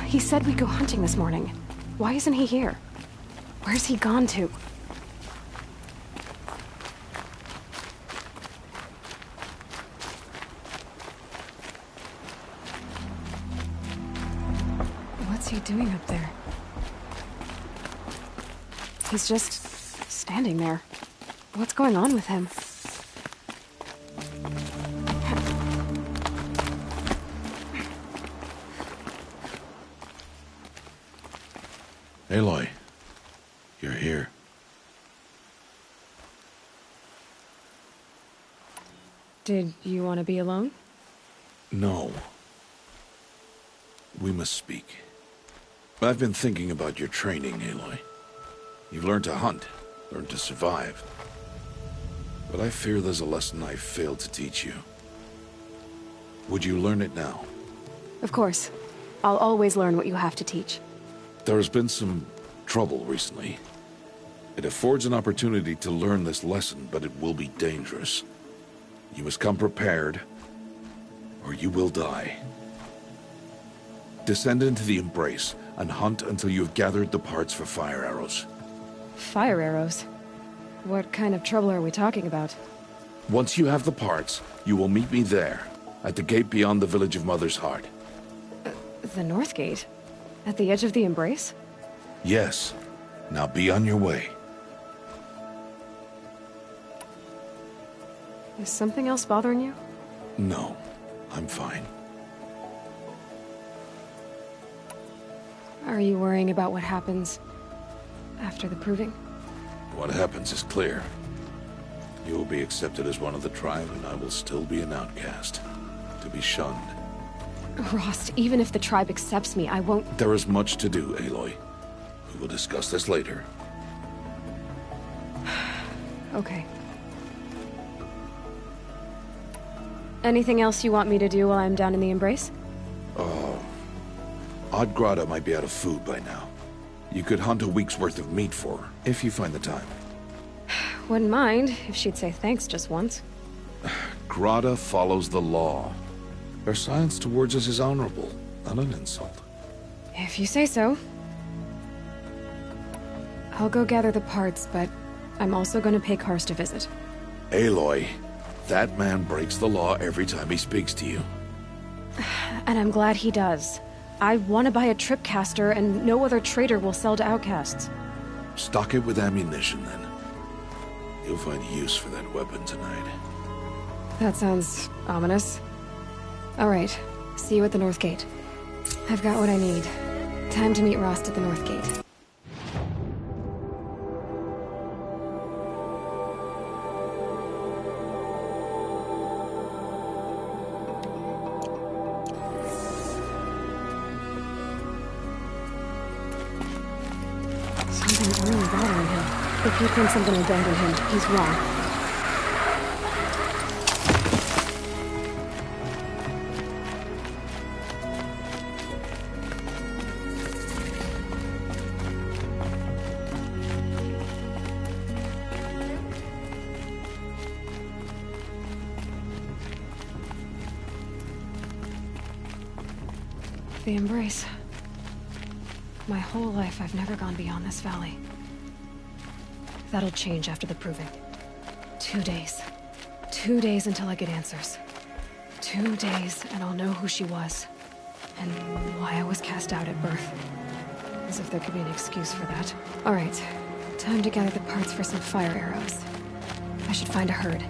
He said we'd go hunting this morning. Why isn't he here? Where's he gone to? What's he doing up there? He's just standing there. What's going on with him? Aloy, you're here. Did you want to be alone? No. We must speak. I've been thinking about your training, Aloy. You've learned to hunt, learned to survive. But I fear there's a lesson I've failed to teach you. Would you learn it now? Of course. I'll always learn what you have to teach. There has been some trouble recently. It affords an opportunity to learn this lesson, but it will be dangerous. You must come prepared, or you will die. Descend into the Embrace and hunt until you have gathered the parts for fire arrows. Fire arrows? What kind of trouble are we talking about? Once you have the parts, you will meet me there, at the gate beyond the village of Mother's Heart. The North Gate? At the edge of the Embrace? Yes. Now be on your way. Is something else bothering you? No, I'm fine. Are you worrying about what happens after the proving? What happens is clear. You will be accepted as one of the tribe, and I will still be an outcast, to be shunned. Rost, even if the tribe accepts me, I won't... There is much to do, Aloy. We will discuss this later. Okay. Anything else you want me to do while I'm down in the Embrace? Odd Grata might be out of food by now. You could hunt a week's worth of meat for her, if you find the time. Wouldn't mind if she'd say thanks just once. Grata follows the law. Her silence towards us is honorable, not an insult. If you say so. I'll go gather the parts, but I'm also going to pay Karst a visit. Aloy, that man breaks the law every time he speaks to you. And I'm glad he does. I want to buy a tripcaster, and no other trader will sell to outcasts. Stock it with ammunition, then. You'll find use for that weapon tonight. That sounds ominous. All right, see you at the North Gate. I've got what I need. Time to meet Rost at the North Gate. Something's really bothering him. If he thinks I'm gonna abandon him, he's wrong. The Embrace. My whole life, I've never gone beyond this valley. That'll change after the proving. 2 days. 2 days until I get answers. 2 days, and I'll know who she was. And why I was cast out at birth. As if there could be an excuse for that. Alright, time to gather the parts for some fire arrows. I should find a herd.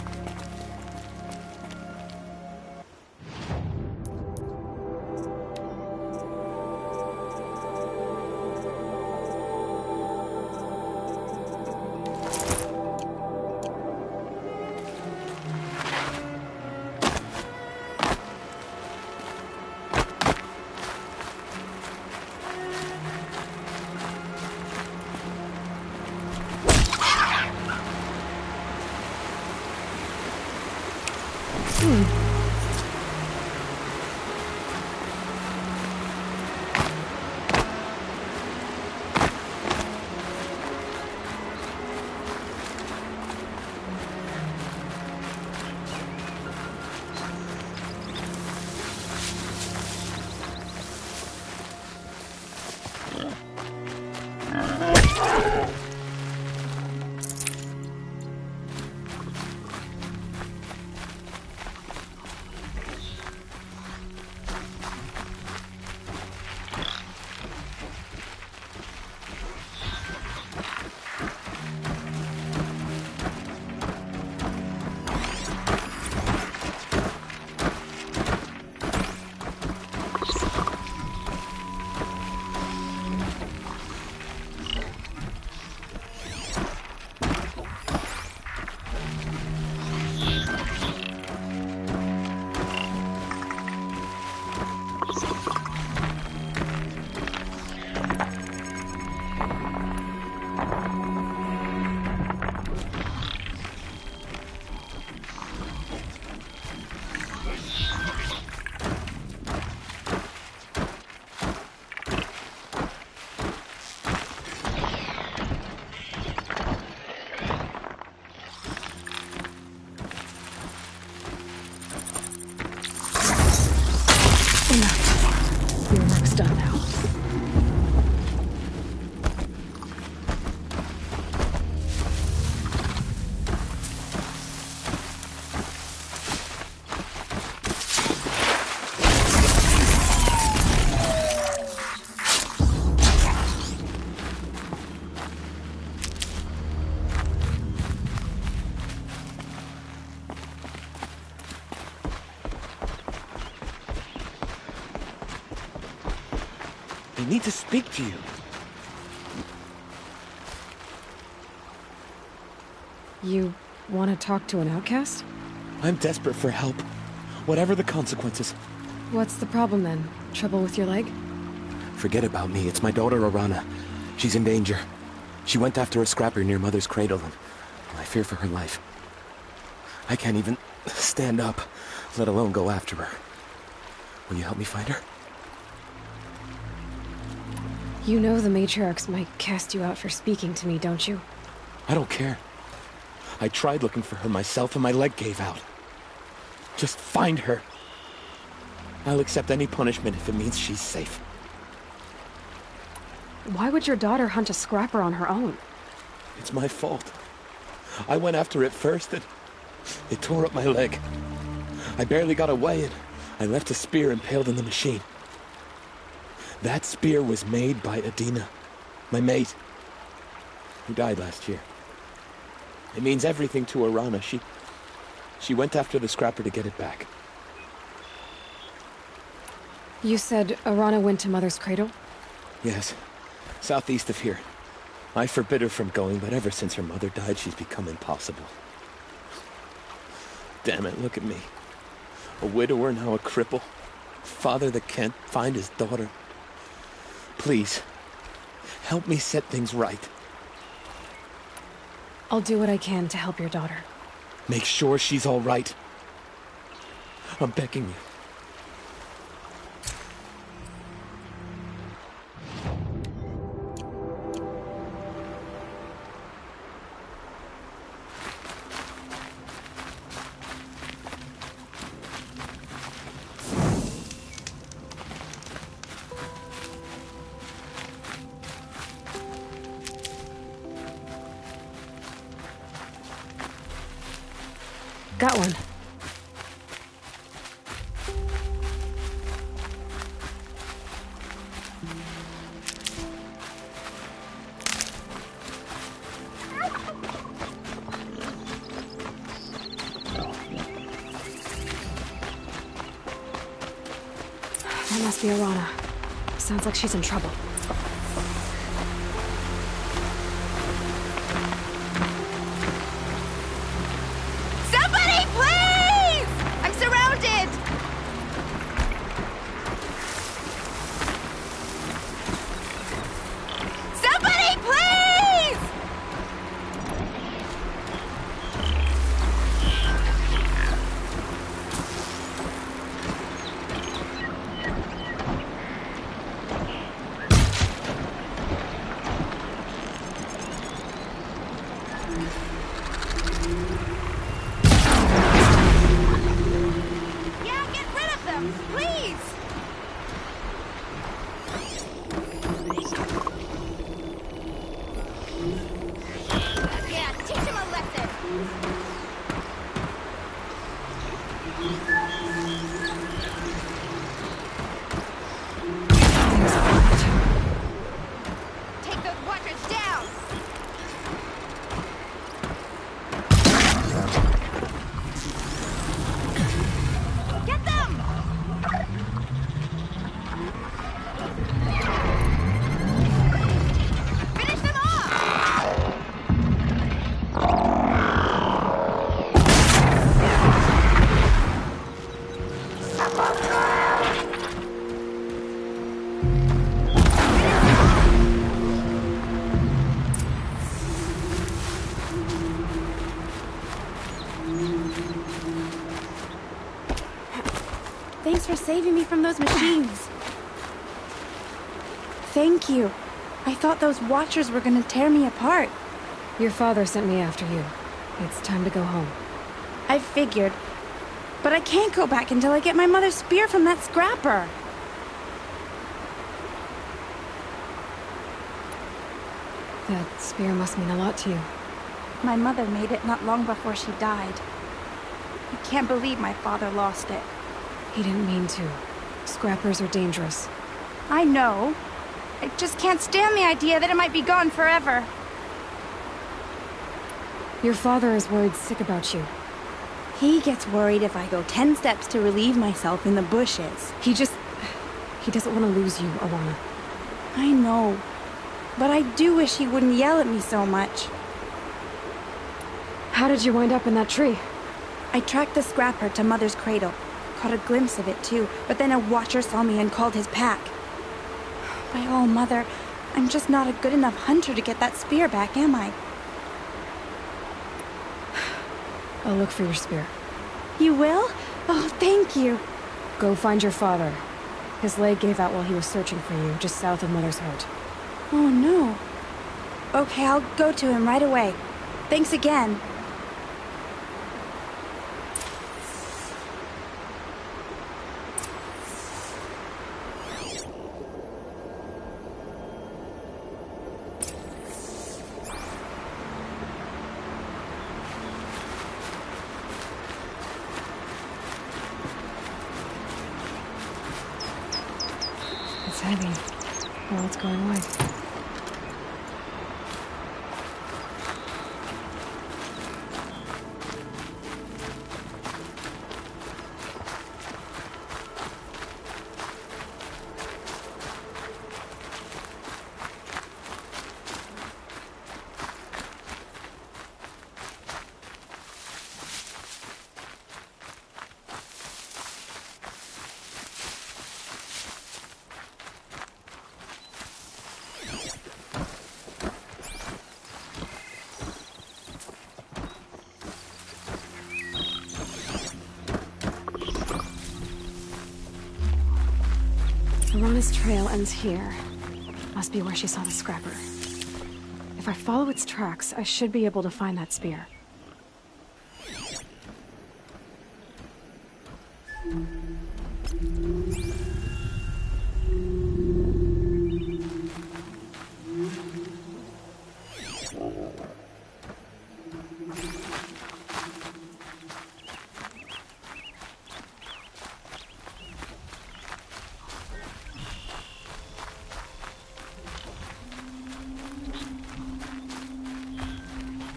Enough. Your work's done now. I need to speak to you. You want to talk to an outcast? I'm desperate for help. Whatever the consequences. What's the problem then? Trouble with your leg? Forget about me. It's my daughter, Arana. She's in danger. She went after a scrapper near Mother's cradle, and I fear for her life. I can't even stand up, let alone go after her. Will you help me find her? You know the matriarchs might cast you out for speaking to me, don't you? I don't care. I tried looking for her myself, and my leg gave out. Just find her. I'll accept any punishment if it means she's safe. Why would your daughter hunt a scrapper on her own? It's my fault. I went after it first, and it tore up my leg. I barely got away, and I left a spear impaled in the machine. That spear was made by Adina, my mate, who died last year. It means everything to Arana. She went after the scrapper to get it back. You said Arana went to Mother's cradle? Yes, southeast of here. I forbid her from going, but ever since her mother died, she's become impossible. Damn it, look at me. A widower, now a cripple. Father that can't find his daughter. Please, help me set things right. I'll do what I can to help your daughter. Make sure she's all right. I'm begging you. Got one. That must be Arana. Sounds like she's in trouble. Thanks for saving me from those machines. Thank you. I thought those Watchers were gonna tear me apart. Your father sent me after you. It's time to go home. I figured. But I can't go back until I get my mother's spear from that scrapper. That spear must mean a lot to you. My mother made it not long before she died. I can't believe my father lost it. He didn't mean to. Scrappers are dangerous. I know. I just can't stand the idea that it might be gone forever. Your father is worried sick about you. He gets worried if I go 10 steps to relieve myself in the bushes. He doesn't want to lose you, Alana. I know. But I do wish he wouldn't yell at me so much. How did you wind up in that tree? I tracked the scrapper to Mother's cradle. Caught a glimpse of it too, but then a watcher saw me and called his pack. By all, Mother, I'm just not a good enough hunter to get that spear back, am I? I'll look for your spear. You will? Oh, thank you. Go find your father. His leg gave out while he was searching for you, just south of Mother's Heart. Oh, no. Okay, I'll go to him right away. Thanks again. It's heavy. Well, it's going wide. Alana's trail ends here. Must be where she saw the scrapper. If I follow its tracks, I should be able to find that spear.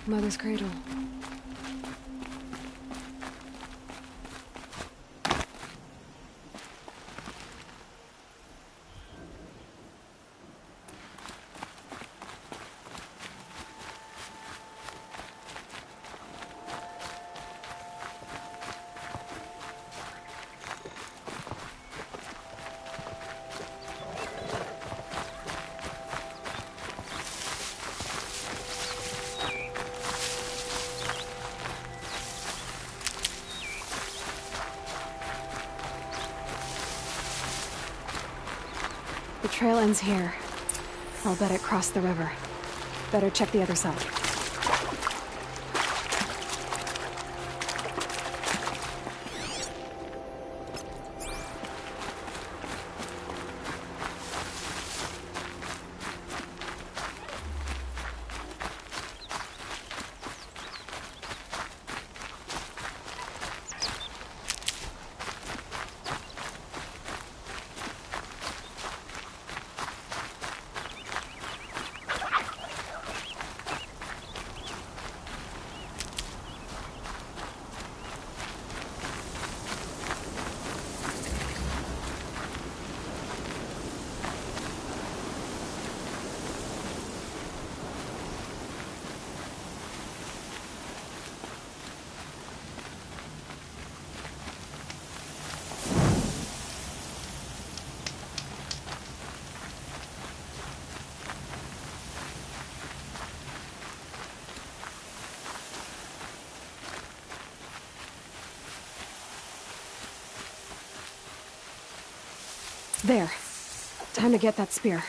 Mother's cradle. The trail ends here. I'll bet it crossed the river. Better check the other side. There. Time to get that spear.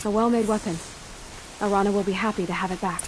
A well-made weapon. Arana will be happy to have it back.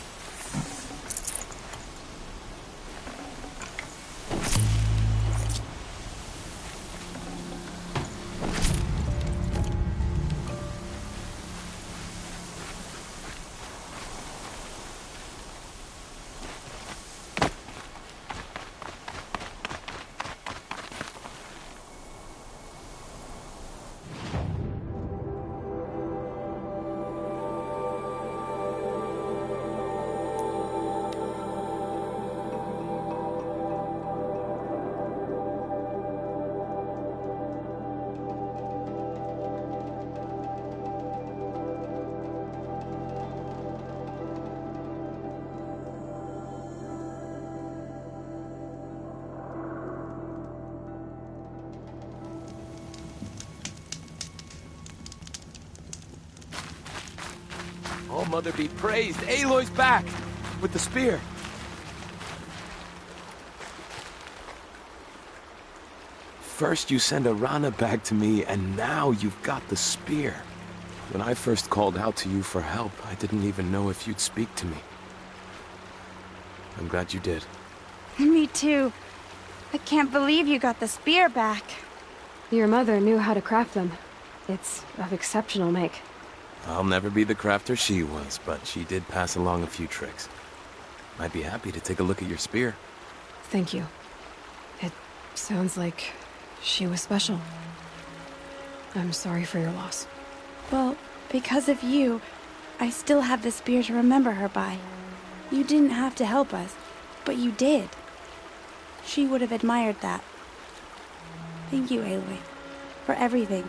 Oh, Mother be praised! Aloy's back! With the spear! First you send Arana back to me, and now you've got the spear. When I first called out to you for help, I didn't even know if you'd speak to me. I'm glad you did. Me too. I can't believe you got the spear back. Your mother knew how to craft them. It's of exceptional make. I'll never be the crafter she was, but she did pass along a few tricks. I'd be happy to take a look at your spear. Thank you. It sounds like she was special. I'm sorry for your loss. Well, because of you, I still have the spear to remember her by. You didn't have to help us, but you did. She would have admired that. Thank you, Aloy, for everything.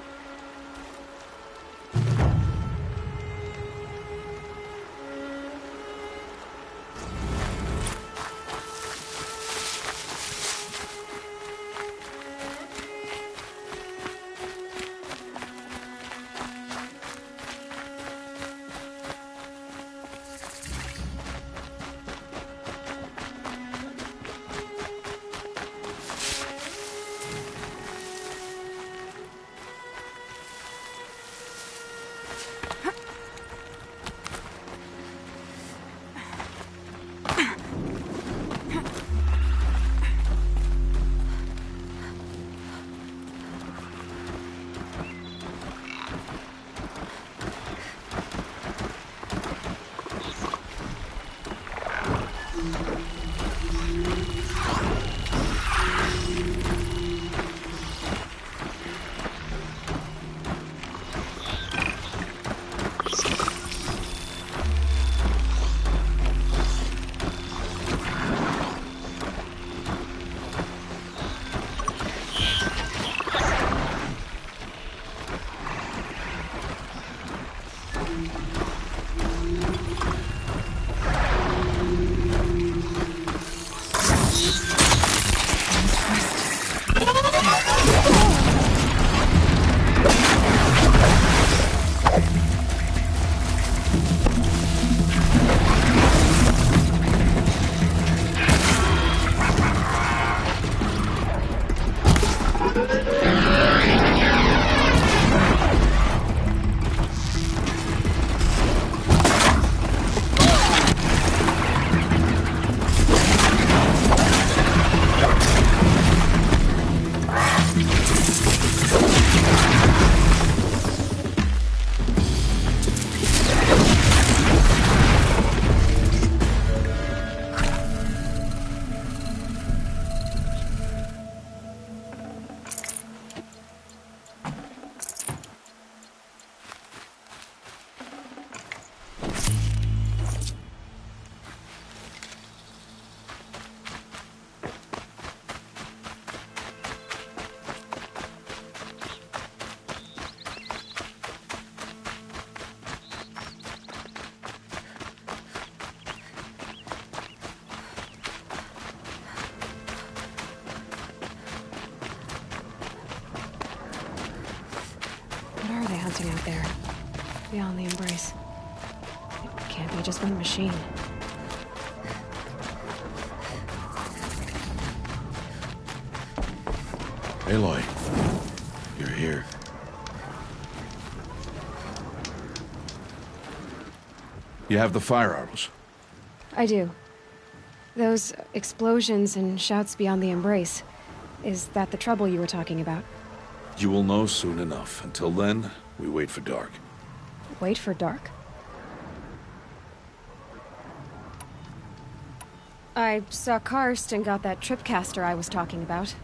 something out there. Beyond the Embrace. It can't be just one machine. Aloy, you're here. You have the fire arrows. I do. Those explosions and shouts beyond the Embrace. Is that the trouble you were talking about? You will know soon enough. Until then, we wait for dark. Wait for dark? I saw Karst and got that tripcaster I was talking about.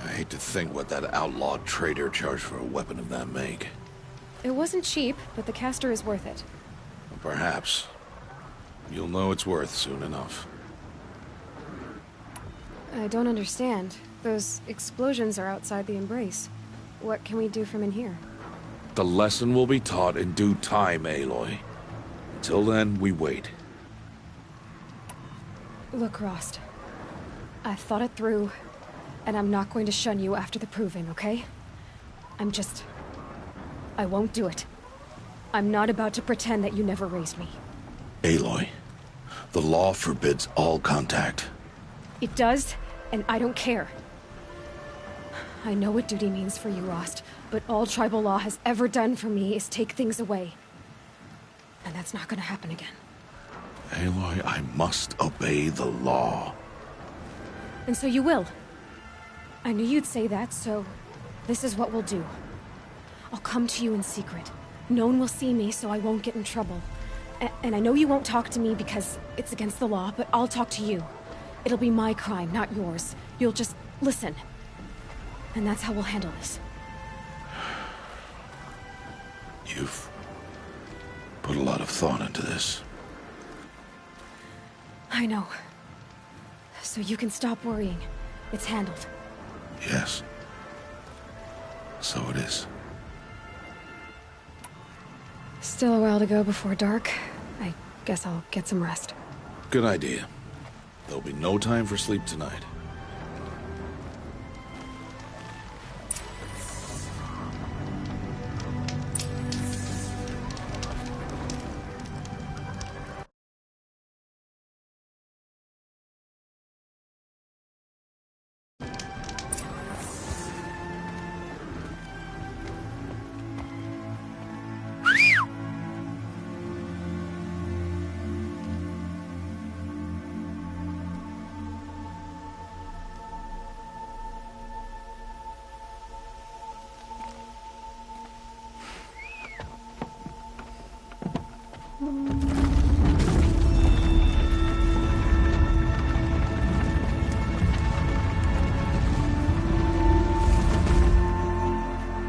I hate to think what that outlawed trader charged for a weapon of that make. It wasn't cheap, but the caster is worth it. Perhaps. You'll know it's worth soon enough. I don't understand. Those explosions are outside the Embrace. What can we do from in here? The lesson will be taught in due time, Aloy. Until then, we wait. Look, Rost. I thought it through, and I'm not going to shun you after the proving, okay? I won't do it. I'm not about to pretend that you never raised me. Aloy, the law forbids all contact. It does, and I don't care. I know what duty means for you, Rost, but all tribal law has ever done for me is take things away. And that's not gonna happen again. Aloy, I must obey the law. And so you will. I knew you'd say that, so this is what we'll do. I'll come to you in secret. No one will see me, so I won't get in trouble. And I know you won't talk to me because it's against the law, but I'll talk to you. It'll be my crime, not yours. You'll just listen. And that's how we'll handle this. You've put a lot of thought into this. I know. So you can stop worrying. It's handled. Yes. So it is. Still a while to go before dark. I guess I'll get some rest. Good idea. There'll be no time for sleep tonight.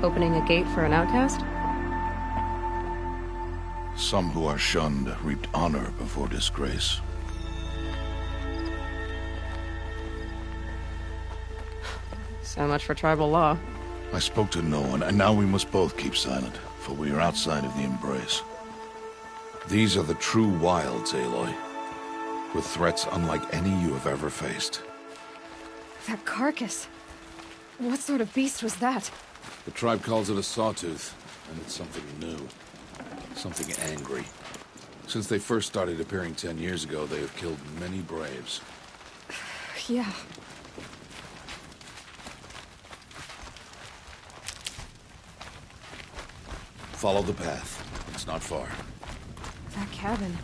Opening a gate for an outcast? Some who are shunned reaped honor before disgrace. So much for tribal law. I spoke to no one, and now we must both keep silent, for we are outside of the Embrace. These are the true wilds, Aloy, with threats unlike any you have ever faced. That carcass. What sort of beast was that? The tribe calls it a sawtooth, and it's something new. Something angry. Since they first started appearing 10 years ago, they have killed many braves. Yeah. Follow the path. It's not far. That cabin.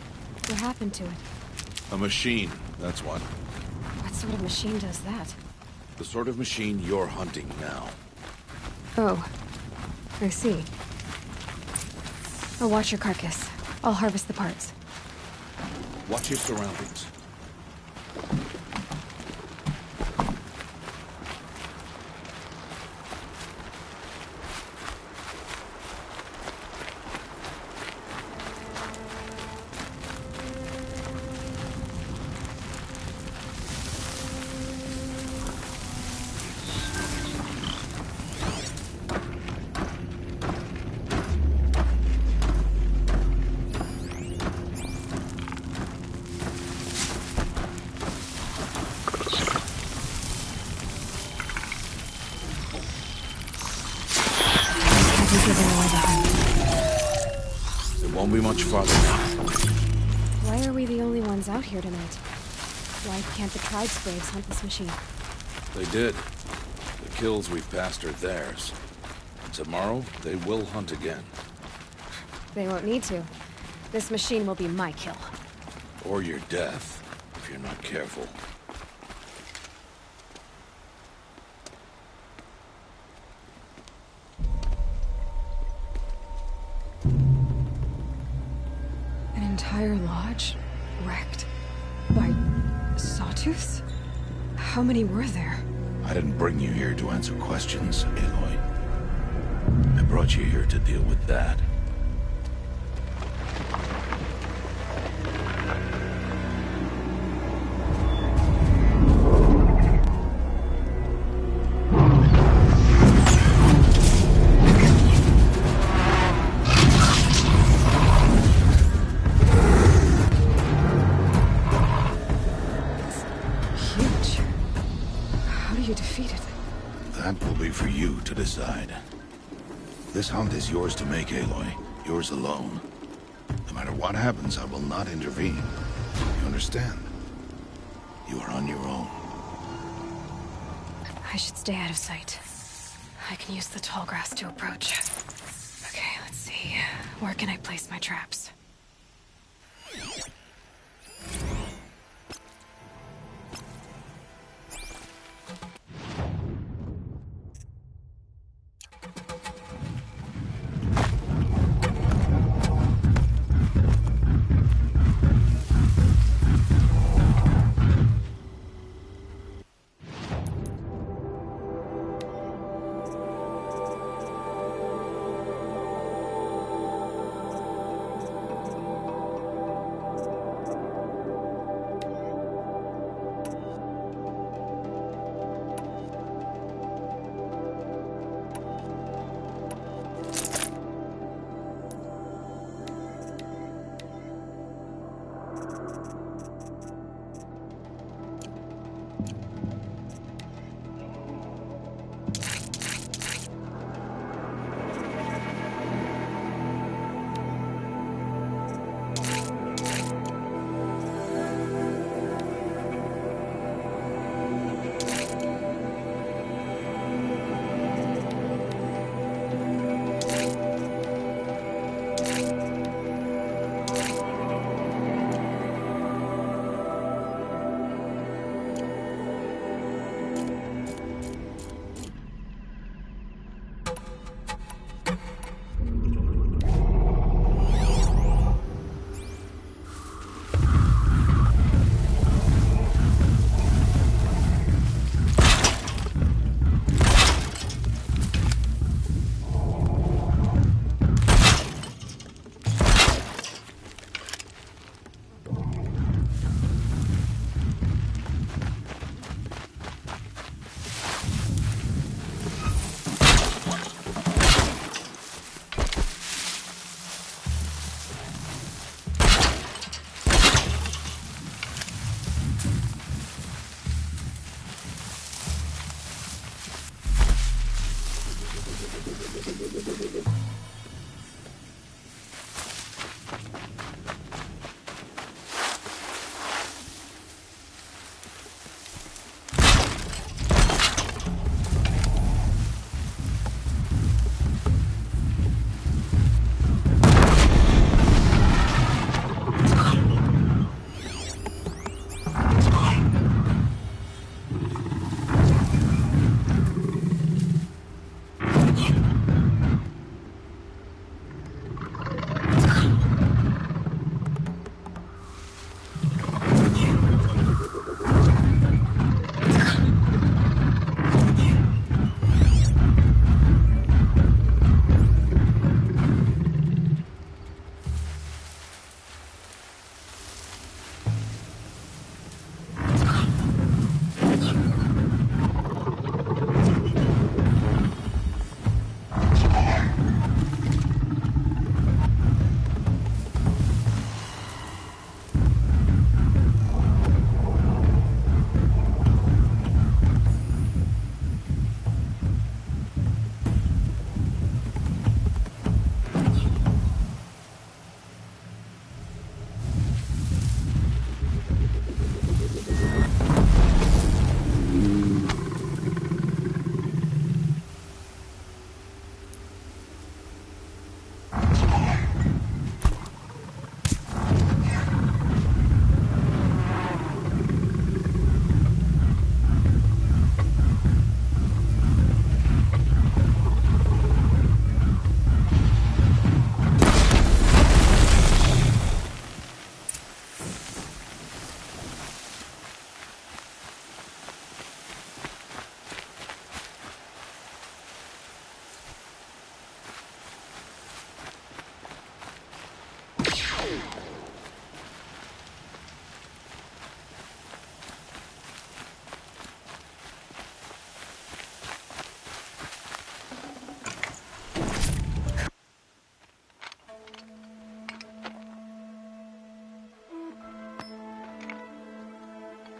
What happened to it? A machine, that's what. What sort of machine does that? The sort of machine you're hunting now. Oh. I see. I'll watch your carcass. I'll harvest the parts. Watch your surroundings. father now. Why are we the only ones out here tonight? Why can't the tribe's braves hunt this machine? They did. The kills we've passed are theirs. Tomorrow, they will hunt again. They won't need to. This machine will be my kill. Or your death, if you're not careful. An entire lodge? Wrecked? By... sawtooths? How many were there? I didn't bring you here to answer questions, Aloy. I brought you here to deal with that. Huge. How do you defeat it? That will be for you to decide. This hunt is yours to make, Aloy. Yours alone. No matter what happens, I will not intervene. You understand? You are on your own. I should stay out of sight. I can use the tall grass to approach. Okay, let's see. Where can I place my traps?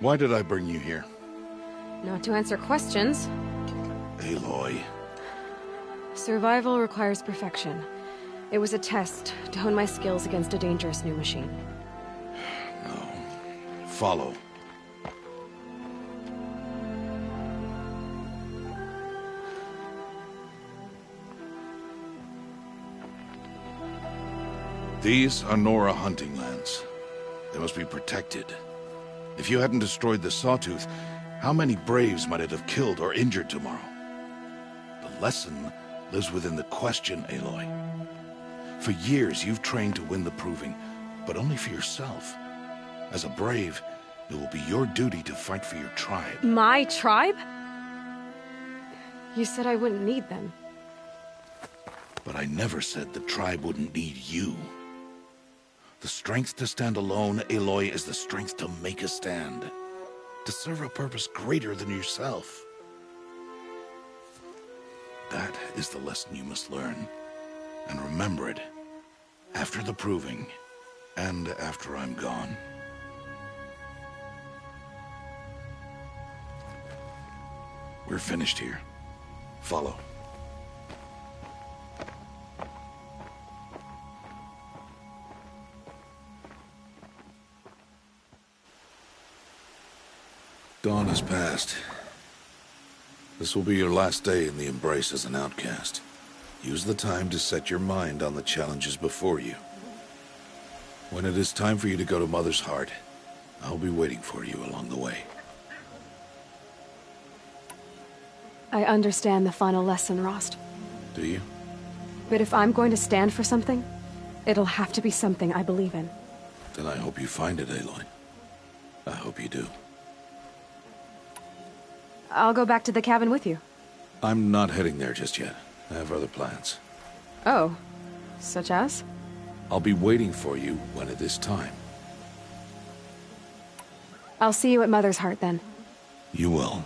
Why did I bring you here? Not to answer questions. Aloy. Survival requires perfection. It was a test to hone my skills against a dangerous new machine. No. Follow. These are Nora hunting lands. They must be protected. If you hadn't destroyed the Sawtooth, how many Braves might it have killed or injured tomorrow? The lesson lives within the question, Aloy. For years, you've trained to win the Proving, but only for yourself. As a Brave, it will be your duty to fight for your tribe. My tribe? You said I wouldn't need them. But I never said the tribe wouldn't need you. The strength to stand alone, Aloy, is the strength to make a stand. To serve a purpose greater than yourself. That is the lesson you must learn. And remember it. After the Proving. And after I'm gone. We're finished here. Follow. Dawn has passed. This will be your last day in the Embrace as an outcast. Use the time to set your mind on the challenges before you. When it is time for you to go to Mother's Heart, I'll be waiting for you along the way. I understand the final lesson, Rost. Do you? But if I'm going to stand for something, it'll have to be something I believe in. Then I hope you find it, Aloy. I hope you do. I'll go back to the cabin with you. I'm not heading there just yet. I have other plans. Oh, such as? I'll be waiting for you when it is time. I'll see you at Mother's Heart then. You will.